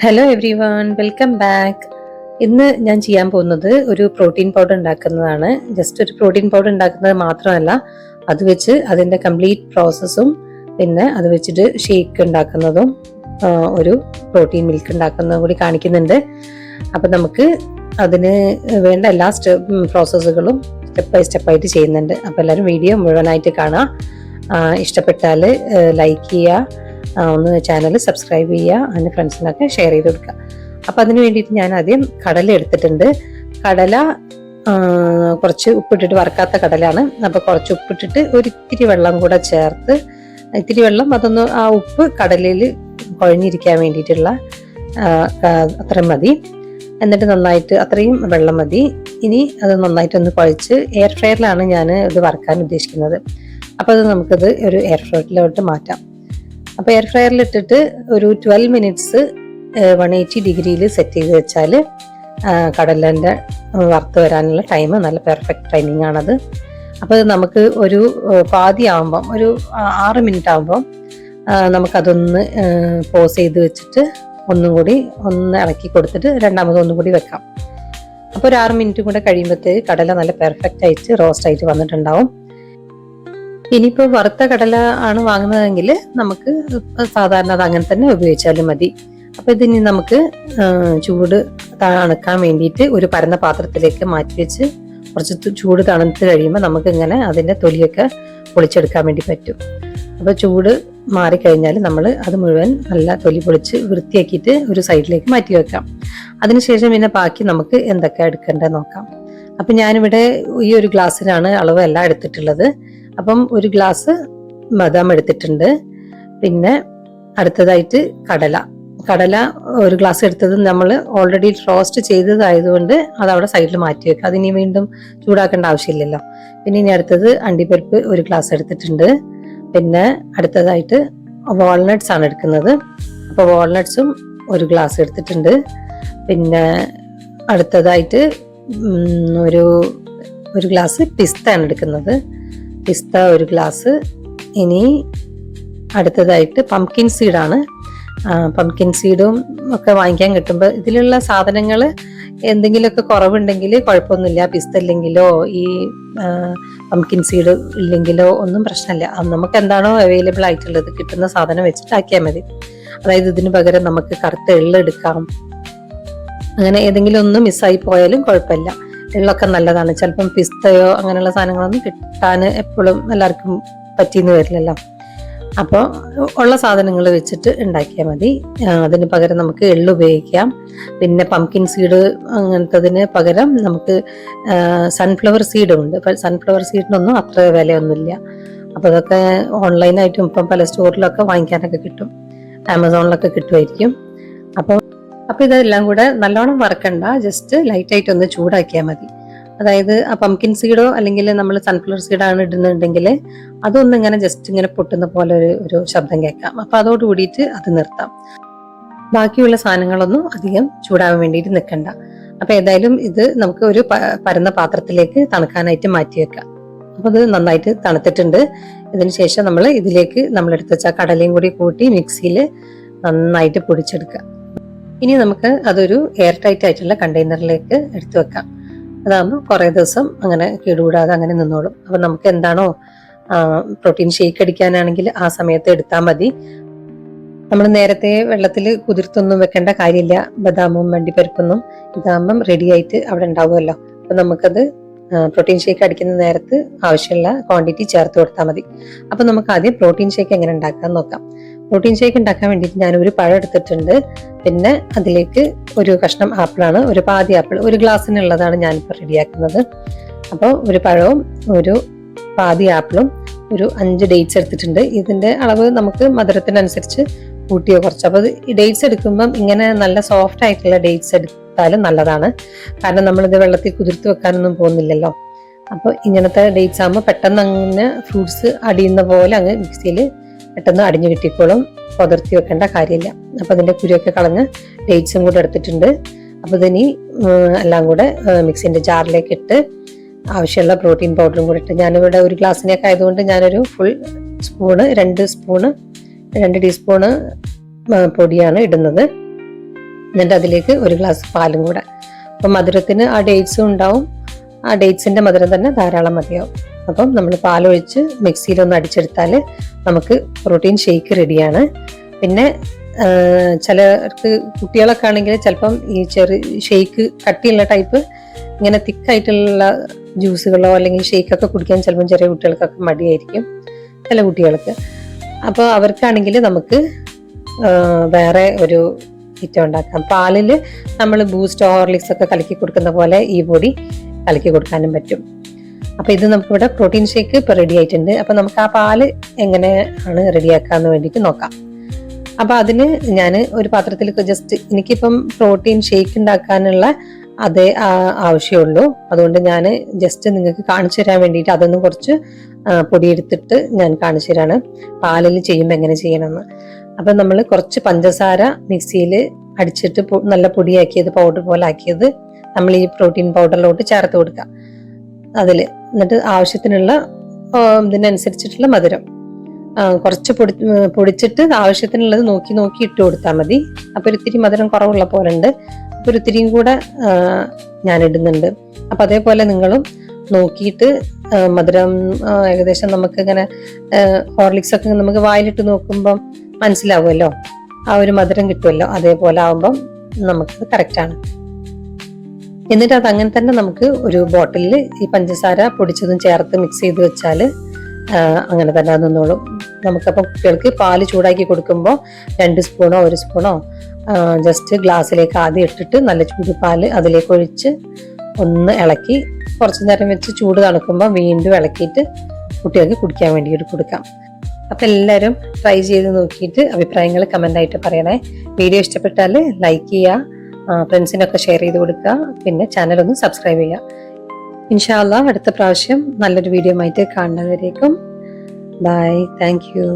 Hello every one, welcome back. ഇന്ന് ഞാൻ ചെയ്യാൻ പോകുന്നത് ഒരു പ്രോട്ടീൻ പൗഡർ ഉണ്ടാക്കുന്നതാണ്. ജസ്റ്റ് ഒരു പ്രോട്ടീൻ പൗഡർ ഉണ്ടാക്കുന്നത് മാത്രമല്ല, അത് വെച്ച് അതിൻ്റെ കംപ്ലീറ്റ് പ്രോസസ്സും പിന്നെ അത് വെച്ചിട്ട് ഷേക്ക് ഉണ്ടാക്കുന്നതും ഒരു പ്രോട്ടീൻ മിൽക്ക് ഉണ്ടാക്കുന്നതും കൂടി കാണിക്കുന്നുണ്ട്. അപ്പം നമുക്ക് അതിന് വേണ്ട എല്ലാ പ്രോസസ്സുകളും സ്റ്റെപ്പ് ബൈ സ്റ്റെപ്പായിട്ട് ചെയ്യുന്നുണ്ട്. അപ്പോൾ എല്ലാവരും വീഡിയോ മുഴുവനായിട്ട് കാണുക. ഇഷ്ടപ്പെട്ടാൽ ലൈക്ക് ചെയ്യുക, ഒന്ന് ചാനൽ സബ്സ്ക്രൈബ് ചെയ്യുക, അതിൻ്റെ ഫ്രണ്ട്സിനൊക്കെ ഷെയർ ചെയ്ത് കൊടുക്കുക. അപ്പം അതിന് വേണ്ടിയിട്ട് ഞാൻ ആദ്യം കടല എടുത്തിട്ടുണ്ട്. കടല കുറച്ച് ഉപ്പിട്ടിട്ട് വറക്കാത്ത കടലാണ്. അപ്പോൾ കുറച്ച് ഉപ്പിട്ടിട്ട് ഇത്തിരി വെള്ളം കൂടെ ചേർത്ത്, ഇത്തിരി വെള്ളം അതൊന്ന് ആ ഉപ്പ് കടലയിൽ കുഴഞ്ഞിരിക്കാൻ വേണ്ടിയിട്ടുള്ള അത്രയും മതി. എന്നിട്ട് നന്നായിട്ട് അത്രയും വെള്ളം മതി. ഇനി അത് നന്നായിട്ടൊന്ന് കുഴച്ച് എയർ ഫ്രയറിലാണ് ഞാൻ ഇത് വറക്കാൻ ഉദ്ദേശിക്കുന്നത്. അപ്പോൾ അത് നമുക്കത് ഒരു എയർ ഫ്രയറിലോട്ട് മാറ്റാം. അപ്പോൾ എയർ ഫ്രയറിൽ ഇട്ടിട്ട് ഒരു 12 മിനിറ്റ്സ് 180 ഡിഗ്രിയിൽ സെറ്റ് ചെയ്ത് വെച്ചാൽ കടലൻ്റെ വറുത്ത് വരാനുള്ള ടൈം നല്ല പെർഫെക്റ്റ് ടൈമിംഗ് ആണത്. അപ്പോൾ നമുക്ക് ഒരു പാതി ആകുമ്പം, ഒരു 6 മിനിറ്റ് ആകുമ്പം നമുക്കതൊന്ന് പോസ് ചെയ്ത് വെച്ചിട്ട് ഒന്നും കൂടി ഒന്ന് ഇളക്കി കൊടുത്തിട്ട് ഒന്നും കൂടി വെക്കാം. അപ്പോൾ ഒരു 6 മിനിറ്റ് കൂടെ കഴിയുമ്പോഴത്തേക്ക് കടല നല്ല പെർഫെക്റ്റ് ആയിട്ട് റോസ്റ്റ് ആയിട്ട് വന്നിട്ടുണ്ടാവും. ഇനിയിപ്പോൾ വറുത്ത കടല ആണ് വാങ്ങുന്നതെങ്കിൽ നമുക്ക് സാധാരണ അത് അങ്ങനെ തന്നെ ഉപയോഗിച്ചാലും മതി. അപ്പോൾ ഇതിനി നമുക്ക് ചൂട് തണുക്കാൻ വേണ്ടിയിട്ട് ഒരു പരന്ന പാത്രത്തിലേക്ക് മാറ്റി വെച്ച് കുറച്ച് ചൂട് തണുത്ത് കഴിയുമ്പോൾ നമുക്ക് ഇങ്ങനെ അതിൻ്റെ തൊലിയൊക്കെ പൊളിച്ചെടുക്കാൻ വേണ്ടി പറ്റും. അപ്പോൾ ചൂട് മാറിക്കഴിഞ്ഞാൽ നമ്മൾ അത് മുഴുവൻ നല്ല തൊലി പൊളിച്ച് വൃത്തിയാക്കിയിട്ട് ഒരു സൈഡിലേക്ക് മാറ്റി വെക്കാം. അതിനുശേഷം പിന്നെ ബാക്കി നമുക്ക് എന്തൊക്കെ എടുക്കേണ്ടത് നോക്കാം. അപ്പം ഞാനിവിടെ ഈ ഒരു ഗ്ലാസ്സിലാണ് അളവ് എല്ലാം എടുത്തിട്ടുള്ളത്. അപ്പം ഒരു ഗ്ലാസ് ബദാം എടുത്തിട്ടുണ്ട്. പിന്നെ അടുത്തതായിട്ട് കടല ഒരു ഗ്ലാസ് എടുത്തത് നമ്മൾ ഓൾറെഡി റോസ്റ്റ് ചെയ്തതായതുകൊണ്ട് അതവിടെ സൈഡിൽ മാറ്റി വെക്കുക. അതിനി വീണ്ടും ചൂടാക്കേണ്ട ആവശ്യമില്ലല്ലോ. പിന്നെ ഇനി അടുത്തത് അണ്ടിപ്പരിപ്പ് ഒരു ഗ്ലാസ് എടുത്തിട്ടുണ്ട്. പിന്നെ അടുത്തതായിട്ട് വാൾനട്ട്സ് ആണ് എടുക്കുന്നത്. അപ്പോൾ വാൾനട്ട്സും ഒരു ഗ്ലാസ് എടുത്തിട്ടുണ്ട്. പിന്നെ അടുത്തതായിട്ട് ഒരു ഗ്ലാസ് പിസ്ത ആണ് എടുക്കുന്നത്. പിസ്ത ഒരു ഗ്ലാസ്. ഇനി അടുത്തതായിട്ട് പംകിൻ സീഡാണ്. പംകിൻ സീഡും ഒക്കെ വാങ്ങിക്കാൻ കിട്ടുമ്പോൾ ഇതിലുള്ള സാധനങ്ങൾ എന്തെങ്കിലുമൊക്കെ കുറവുണ്ടെങ്കിൽ കുഴപ്പമൊന്നുമില്ല. പിസ്ത ഇല്ലെങ്കിലോ ഈ പംകിൻ സീഡ് ഇല്ലെങ്കിലോ ഒന്നും പ്രശ്നമില്ല. നമുക്ക് എന്താണോ അവൈലബിൾ ആയിട്ടുള്ളത് കിട്ടുന്ന സാധനം വെച്ചിട്ടാക്കിയാൽ മതി. അതായത് ഇതിന് പകരം നമുക്ക് കറുത്ത എള്ള് എടുക്കാം. അങ്ങനെ ഏതെങ്കിലും ഒന്ന് മിസ്സായി പോയാലും കുഴപ്പമില്ല. എള്ളൊക്കെ നല്ലതാണ്. ചിലപ്പം പിസ്തയോ അങ്ങനെയുള്ള സാധനങ്ങളൊന്നും കിട്ടാൻ എപ്പോഴും എല്ലാവർക്കും പറ്റിയെന്ന് വരില്ലല്ലോ. അപ്പോൾ ഉള്ള സാധനങ്ങൾ വെച്ചിട്ട് ഉണ്ടാക്കിയാൽ മതി. അതിന് പകരം നമുക്ക് എള്ള് ഉപയോഗിക്കാം. പിന്നെ പംകിൻ സീഡ് അങ്ങനത്തതിന് പകരം നമുക്ക് സൺഫ്ലവർ സീഡും ഉണ്ട്. സൺഫ്ലവർ സീഡിനൊന്നും അത്ര വിലയൊന്നുമില്ല. അപ്പോൾ അതൊക്കെ ഓൺലൈനായിട്ടും ഇപ്പം പല സ്റ്റോറിലൊക്കെ വാങ്ങിക്കാനൊക്കെ കിട്ടും. ആമസോണിലൊക്കെ കിട്ടുമായിരിക്കും. അപ്പോൾ ഇതെല്ലാം കൂടെ നല്ലോണം വറക്കണ്ട, ജസ്റ്റ് ലൈറ്റായിട്ട് ഒന്ന് ചൂടാക്കിയാൽ മതി. അതായത് ആ പംകിൻ സീഡോ അല്ലെങ്കിൽ നമ്മൾ സൺഫ്ലവർ സീഡാണ് ഇടുന്നുണ്ടെങ്കിൽ അതൊന്നും ഇങ്ങനെ ജസ്റ്റ് ഇങ്ങനെ പൊട്ടുന്ന പോലെ ഒരു ശബ്ദം കേൾക്കാം. അപ്പോൾ അതോട് കൂടിയിട്ട് അത് നിർത്താം. ബാക്കിയുള്ള സാധനങ്ങളൊന്നും അധികം ചൂടാവാൻ വേണ്ടിയിട്ട് നിൽക്കണ്ട. അപ്പോൾ ഏതായാലും ഇത് നമുക്ക് ഒരു പരന്ന പാത്രത്തിലേക്ക് തണുക്കാനായിട്ട് മാറ്റി വെക്കാം. അപ്പോൾ അത് നന്നായിട്ട് തണുത്തിട്ടുണ്ട്. ഇതിന് ശേഷം ഇതിലേക്ക് നമ്മൾ എടുത്ത് വെച്ച കടലയും കൂടി കൂട്ടി മിക്സിയിൽ നന്നായിട്ട് പൊടിച്ചെടുക്കുക. ഇനി നമുക്ക് അതൊരു എയർ ടൈറ്റ് ആയിട്ടുള്ള കണ്ടെയ്നറിലേക്ക് എടുത്തു വെക്കാം. അതാകുമ്പോൾ കുറേ ദിവസം അങ്ങനെ കേടുകൂടാതെ അങ്ങനെ നിന്നോളും. അപ്പം നമുക്ക് എന്താണോ പ്രോട്ടീൻ ഷേക്ക് അടിക്കാനാണെങ്കിൽ ആ സമയത്ത് എടുത്താൽ മതി. നമ്മൾ നേരത്തെ വെള്ളത്തിൽ കുതിർത്തൊന്നും വെക്കേണ്ട കാര്യമില്ല. ബദാമും അണ്ടിപ്പരിപ്പൊന്നും ഇതാകുമ്പം റെഡി ആയിട്ട് അവിടെ ഉണ്ടാവുമല്ലോ. അപ്പം നമുക്കത് പ്രോട്ടീൻ ഷേക്ക് അടിക്കുന്ന നേരത്ത് ആവശ്യമുള്ള ക്വാണ്ടിറ്റി ചേർത്ത് കൊടുത്താൽ മതി. അപ്പം നമുക്ക് ആദ്യം പ്രോട്ടീൻ ഷേക്ക് എങ്ങനെ ഉണ്ടാക്കാൻ നോക്കാം. പ്രോട്ടീൻ ഷേക്ക് ഉണ്ടാക്കാൻ വേണ്ടിയിട്ട് ഞാനൊരു പഴം എടുത്തിട്ടുണ്ട്. പിന്നെ അതിലേക്ക് ഒരു കഷ്ണം ആപ്പിളാണ്, ഒരു പാതി ആപ്പിൾ, ഒരു ഗ്ലാസ്സിനുള്ളതാണ് ഞാനിപ്പോൾ റെഡിയാക്കുന്നത്. അപ്പോൾ ഒരു പഴവും ഒരു പാതി ആപ്പിളും ഒരു 5 ഡേറ്റ്സ് എടുത്തിട്ടുണ്ട്. ഇതിൻ്റെ അളവ് നമുക്ക് മധുരത്തിനനുസരിച്ച് കൂട്ടിയോ കുറച്ച്. അപ്പോൾ ഈ ഡേറ്റ്സ് എടുക്കുമ്പം ഇങ്ങനെ നല്ല സോഫ്റ്റ് ആയിട്ടുള്ള ഡേറ്റ്സ് എടുത്താലും നല്ലതാണ്. കാരണം നമ്മളിത് വെള്ളത്തിൽ കുതിർത്ത് വെക്കാനൊന്നും പോകുന്നില്ലല്ലോ. അപ്പോൾ ഇങ്ങനത്തെ ഡേറ്റ്സ് ആകുമ്പോൾ പെട്ടെന്ന് അങ്ങനെ ഫ്രൂട്ട്സ് അടിയുന്ന പോലെ അങ്ങ് മിക്സിയിൽ പെട്ടെന്ന് അടിഞ്ഞു കിട്ടിക്കോളും. പുതിർത്തി വെക്കേണ്ട കാര്യമില്ല. അപ്പോൾ അതിൻ്റെ കുരുവൊക്കെ കളഞ്ഞ് ഡേറ്റ്സും കൂടെ എടുത്തിട്ടുണ്ട്. അപ്പോൾ ഇതിനി എല്ലാം കൂടെ മിക്സിൻ്റെ ജാറിലേക്ക് ഇട്ട് ആവശ്യമുള്ള പ്രോട്ടീൻ പൗഡറും കൂടെ ഇട്ട്, ഞാനിവിടെ ഒരു ഗ്ലാസ്സിനൊക്കെ ആയതുകൊണ്ട് ഞാനൊരു ഫുൾ സ്പൂണ് 2 ടീസ്പൂണ് പൊടിയാണ് ഇടുന്നത്. എന്നിട്ട് അതിലേക്ക് 1 ഗ്ലാസ് പാലും കൂടെ. അപ്പം മധുരത്തിന് ആ ഡേറ്റ്സും ഉണ്ടാവും, ആ ഡേറ്റ്സിന്റെ മധുരം തന്നെ ധാരാളം മതിയാവും. അപ്പം നമ്മൾ പാലൊഴിച്ച് മിക്സിയിലൊന്ന് അടിച്ചെടുത്താൽ നമുക്ക് പ്രോട്ടീൻ ഷേക്ക് റെഡിയാണ്. പിന്നെ ചിലർക്ക് കുട്ടികളൊക്കെ ആണെങ്കിൽ ചിലപ്പം ഈ ഷേക്ക് കട്ടിയുള്ള ടൈപ്പ് ഇങ്ങനെ തിക്കായിട്ടുള്ള ജ്യൂസുകളോ അല്ലെങ്കിൽ ഷേക്കൊക്കെ കുടിക്കാൻ ചിലപ്പം ചെറിയ കുട്ടികൾക്കൊക്കെ മടിയായിരിക്കും ചില കുട്ടികൾക്ക്. അപ്പോൾ അവർക്കാണെങ്കിൽ നമുക്ക് വേറെ ഒരു ഐറ്റം ഉണ്ടാക്കാം. പാലിൽ നമ്മൾ ബൂസ്റ്റ് ഹോർലിക്സ് ഒക്കെ കലക്കി കൊടുക്കുന്ന പോലെ ഈ പൊടി കലക്കി കൊടുക്കാനും പറ്റും. അപ്പൊ ഇത് നമുക്കിവിടെ പ്രോട്ടീൻ ഷേക്ക് ഇപ്പൊ റെഡി ആയിട്ടുണ്ട്. അപ്പൊ നമുക്ക് ആ പാല് എങ്ങനെയാണ് റെഡിയാക്കാന്ന് വേണ്ടിയിട്ട് നോക്കാം. അപ്പൊ അതിന് ഞാൻ ഒരു പാത്രത്തിൽ ജസ്റ്റ്, എനിക്കിപ്പം പ്രോട്ടീൻ ഷേക്ക് ഉണ്ടാക്കാനുള്ള അതേ ആവശ്യമുള്ളൂ. അതുകൊണ്ട് ഞാൻ ജസ്റ്റ് നിങ്ങൾക്ക് കാണിച്ചു തരാൻ വേണ്ടിയിട്ട് അതൊന്ന് കുറച്ച് പൊടിയെടുത്തിട്ട് ഞാൻ കാണിച്ചു തരാണ് പാലിൽ ചെയ്യുമ്പോൾ എങ്ങനെ ചെയ്യണമെന്ന്. അപ്പൊ നമ്മൾ കുറച്ച് പഞ്ചസാര മിക്സിയിൽ അടിച്ചിട്ട് നല്ല പൊടിയാക്കിയത്, പൗഡർ പോലെ ആക്കിയത് നമ്മൾ ഈ പ്രോട്ടീൻ പൗഡറിലോട്ട് ചേർത്ത് കൊടുക്കുക അതിൽ. എന്നിട്ട് ആവശ്യത്തിനുള്ള ഇതിനനുസരിച്ചിട്ടുള്ള മധുരം കുറച്ച് പൊടിച്ചിട്ട് ആവശ്യത്തിനുള്ളത് നോക്കി നോക്കി ഇട്ട് കൊടുത്താൽ മതി. അപ്പൊ ഒരിത്തിരി മധുരം കുറവുള്ള പോലെ ഉണ്ട്, അപ്പൊ ഒരിത്തിരിയും കൂടെ ഞാൻ ഇടുന്നുണ്ട്. അപ്പൊ അതേപോലെ നിങ്ങളും നോക്കിയിട്ട് മധുരം ഏകദേശം നമുക്ക് ഇങ്ങനെ ഹോർലിക്സ് ഒക്കെ നമുക്ക് വായിലിട്ട് നോക്കുമ്പോൾ മനസ്സിലാവുമല്ലോ, ആ ഒരു മധുരം കിട്ടുമല്ലോ. അതേപോലെ ആവുമ്പം നമുക്കത് കറക്റ്റാണ്. എന്നിട്ട് അത് അങ്ങനെ തന്നെ നമുക്ക് ഒരു ബോട്ടിലിൽ ഈ പഞ്ചസാര പൊടിച്ചതും ചേർത്ത് മിക്സ് ചെയ്ത് വെച്ചാൽ അങ്ങനെ തന്നെ അത് നിന്നോളും. നമുക്കപ്പം കുട്ടികൾക്ക് പാല് ചൂടാക്കി കൊടുക്കുമ്പോൾ 2 സ്പൂണോ 1 സ്പൂണോ ജസ്റ്റ് ഗ്ലാസ്സിലേക്ക് ആദ്യം ഇട്ടിട്ട് നല്ല ചൂട് പാല് അതിലേക്ക് ഒഴിച്ച് ഒന്ന് ഇളക്കി കുറച്ചു നേരം വെച്ച് ചൂട് തണുക്കുമ്പോൾ വീണ്ടും ഇളക്കിയിട്ട് കുട്ടികൾക്ക് കുടിക്കാൻ വേണ്ടിയിട്ട് കൊടുക്കാം. അപ്പം എല്ലാവരും ട്രൈ ചെയ്ത് നോക്കിയിട്ട് അഭിപ്രായങ്ങൾ കമൻ്റായിട്ട് പറയണേ. വീഡിയോ ഇഷ്ടപ്പെട്ടാൽ ലൈക്ക് ചെയ്യുക, ഫ്രണ്ട്സിനൊക്കെ ഷെയർ ചെയ്ത് കൊടുക്കുക, പിന്നെ ചാനൽ ഒന്ന് സബ്സ്ക്രൈബ് ചെയ്യുക. ഇൻഷാ അല്ലാഹ് അടുത്ത പ്രാവശ്യം നല്ലൊരു വീഡിയോ ആയിട്ട് കാണുന്നവരേക്കും ബൈ. Thank you.